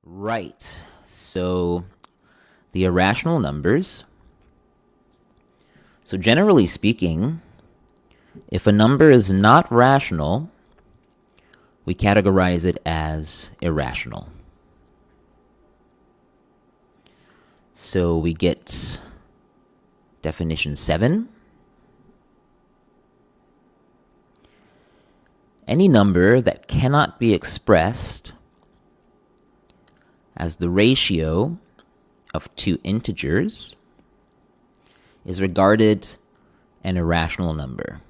Right. So the irrational numbers. So generally speaking, if a number is not rational, we categorize it as irrational. So we get definition 7. Any number that cannot be expressed as the ratio of two integers is regarded an irrational number.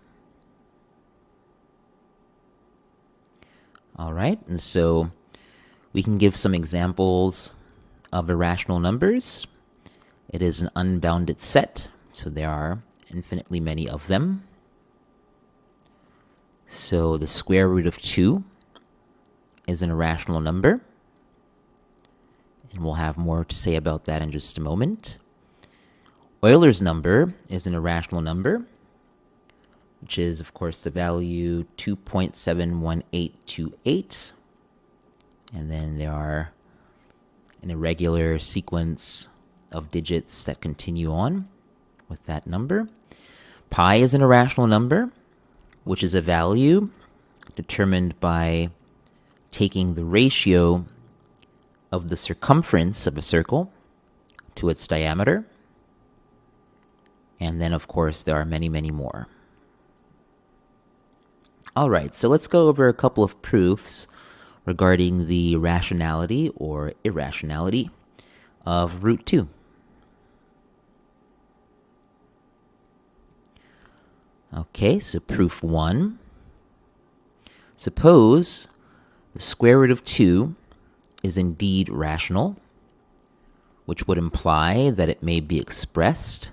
All right, and so we can give some examples of irrational numbers. It is an unbounded set, so there are infinitely many of them. So the square root of 2 is an irrational number, and we'll have more to say about that in just a moment. Euler's number is an irrational number, which is, of course, the value 2.71828. And then there are an irregular sequence of digits that continue on with that number. Pi is an irrational number, which is a value determined by taking the ratio of the circumference of a circle to its diameter. And then, of course, there are many, many more. All right, so let's go over a couple of proofs regarding the rationality or irrationality of root 2. Okay, so proof 1. Suppose the square root of 2 is indeed rational, which would imply that it may be expressed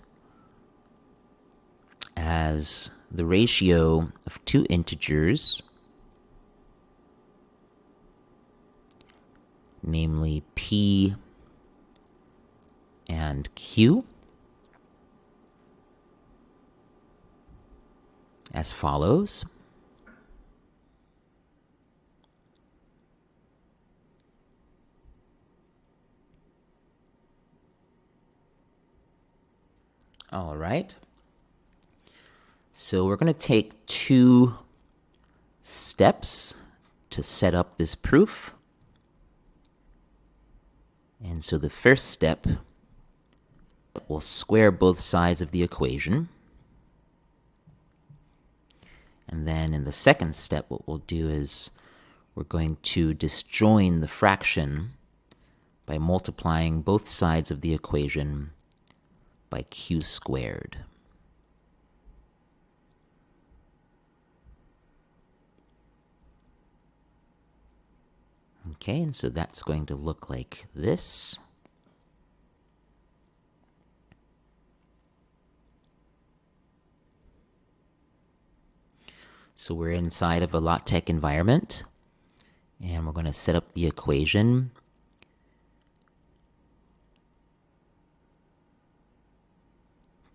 as the ratio of two integers, namely p and q, as follows. All right. So we're going to take 2 steps to set up this proof. And so the first step, we'll square both sides of the equation. And then in the second step, what we'll do is we're going to disjoin the fraction by multiplying both sides of the equation by q squared. Okay, and so that's going to look like this. So we're inside of a LaTeX environment, and we're going to set up the equation.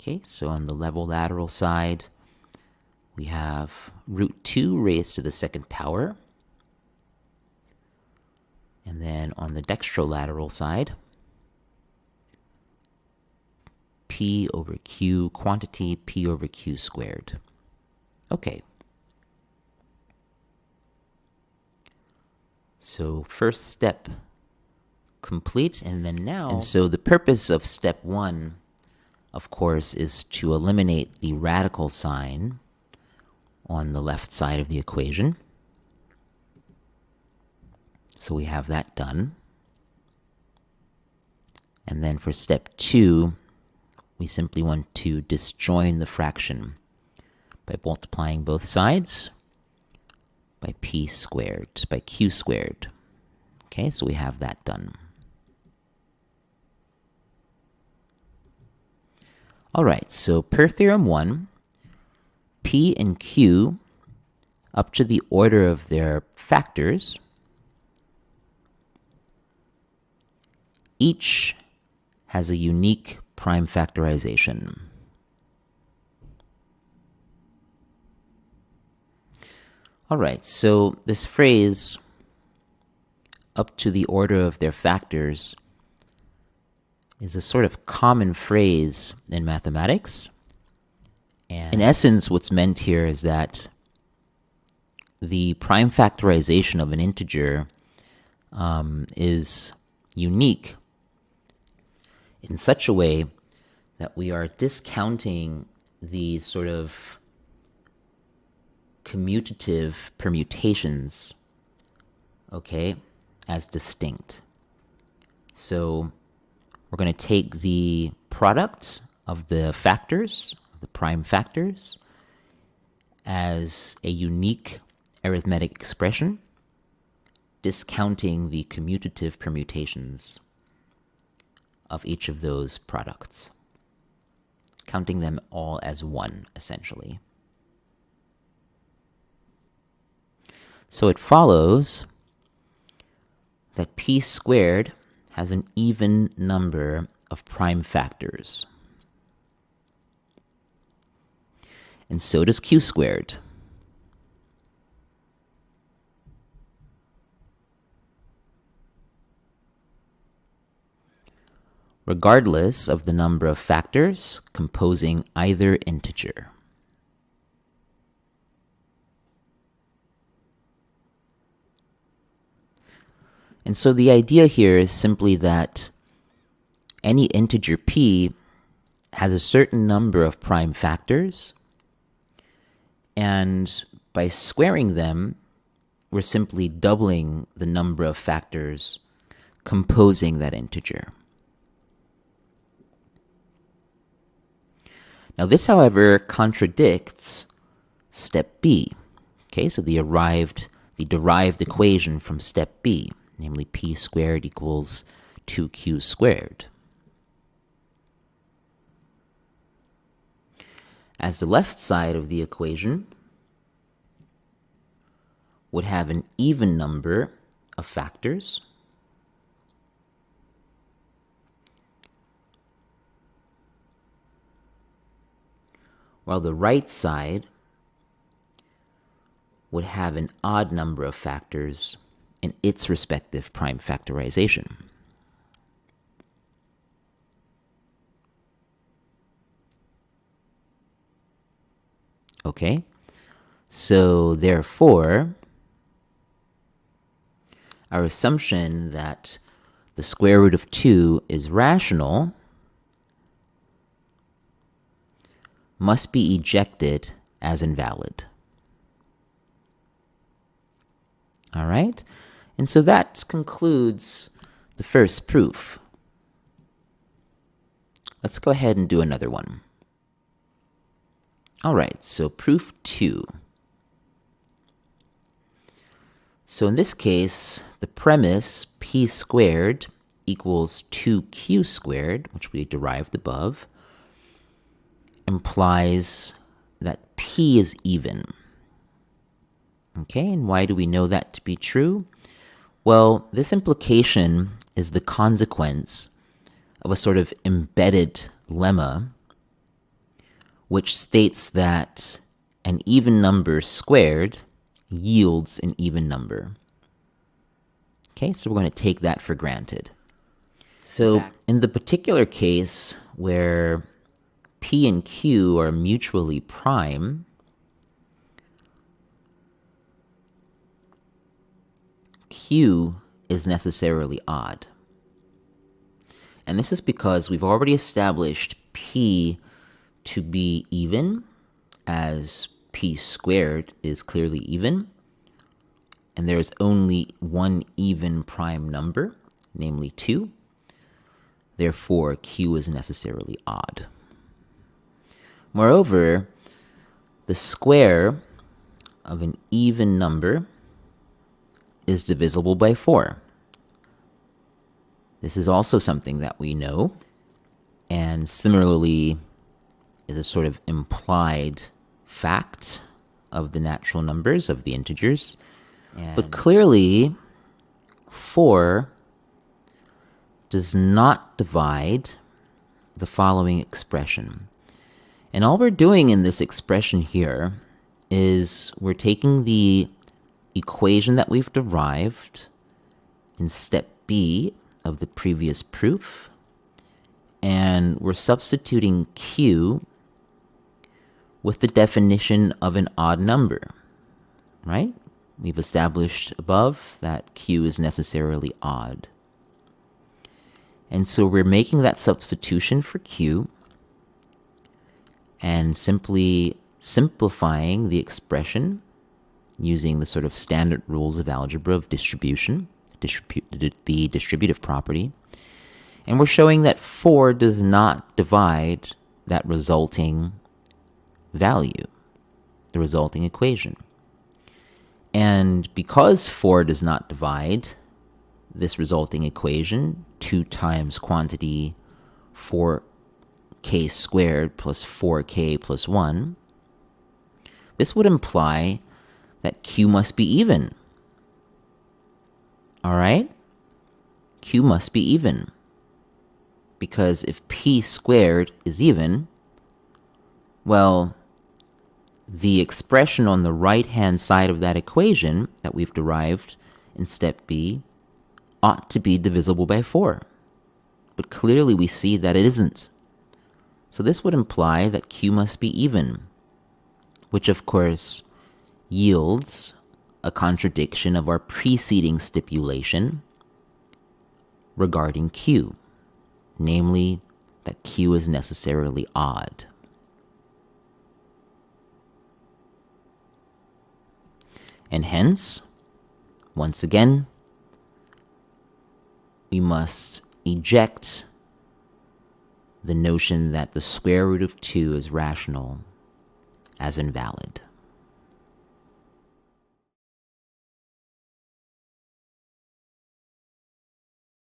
Okay, so on the level lateral side, we have root 2 raised to the second power. And then on the dextrolateral side, p over q quantity, p over q squared. Okay. So first step complete, and then now... And so the purpose of step 1, of course, is to eliminate the radical sign on the left side of the equation. So we have that done. And then for step 2, we simply want to disjoin the fraction by multiplying both sides by p squared, by q squared. Okay, so we have that done. All right, so per theorem 1, p and q, up to the order of their factors, each has a unique prime factorization. All right, so this phrase up to the order of their factors is a sort of common phrase in mathematics. And in essence, what's meant here is that the prime factorization of an integer is unique in such a way that we are discounting the sort of commutative permutations, okay, as distinct. So we're going to take the product of the factors, the prime factors, as a unique arithmetic expression, discounting the commutative permutations of each of those products, counting them all as one, essentially. So it follows that p squared has an even number of prime factors. And so does q squared. Regardless of the number of factors composing either integer. And so the idea here is simply that any integer p has a certain number of prime factors, and by squaring them, we're simply doubling the number of factors composing that integer. Now this, however, contradicts step B. Okay, so the derived equation from step B, namely p squared equals 2q squared. As the left side of the equation would have an even number of factors, while the right side would have an odd number of factors in its respective prime factorization. Okay, so therefore, our assumption that the square root of 2 is rational must be ejected as invalid. All right? And so that concludes the first proof. Let's go ahead and do another one. All right, so proof 2. So in this case, the premise p squared equals 2q squared, which we derived above, implies that p is even. Okay, and why do we know that to be true? Well, this implication is the consequence of a sort of embedded lemma, which states that an even number squared yields an even number. Okay, so we're going to take that for granted. So in the particular case where p and q are mutually prime, q is necessarily odd. And this is because we've already established p to be even, as p squared is clearly even, and there's only one even prime number, namely 2. Therefore, q is necessarily odd. Moreover, the square of an even number is divisible by 4. This is also something that we know, and similarly is a sort of implied fact of the natural numbers, of the integers. But clearly, 4 does not divide the following expression. And all we're doing in this expression here is we're taking the equation that we've derived in step B of the previous proof, and we're substituting Q with the definition of an odd number, right? We've established above that Q is necessarily odd. And so we're making that substitution for Q and simply simplifying the expression using the sort of standard rules of algebra of distribution, the distributive property. And we're showing that 4 does not divide that resulting value, the resulting equation. And because 4 does not divide this resulting equation, 2 times quantity 4k squared plus 4k plus 1, this would imply that Q must be even. All right? Q must be even. Because if p squared is even, well, the expression on the right-hand side of that equation that we've derived in step B ought to be divisible by 4. But clearly we see that it isn't. So this would imply that Q must be even, which of course yields a contradiction of our preceding stipulation regarding Q, namely that Q is necessarily odd. And hence, once again, we must eject the notion that the square root of 2 is rational as invalid.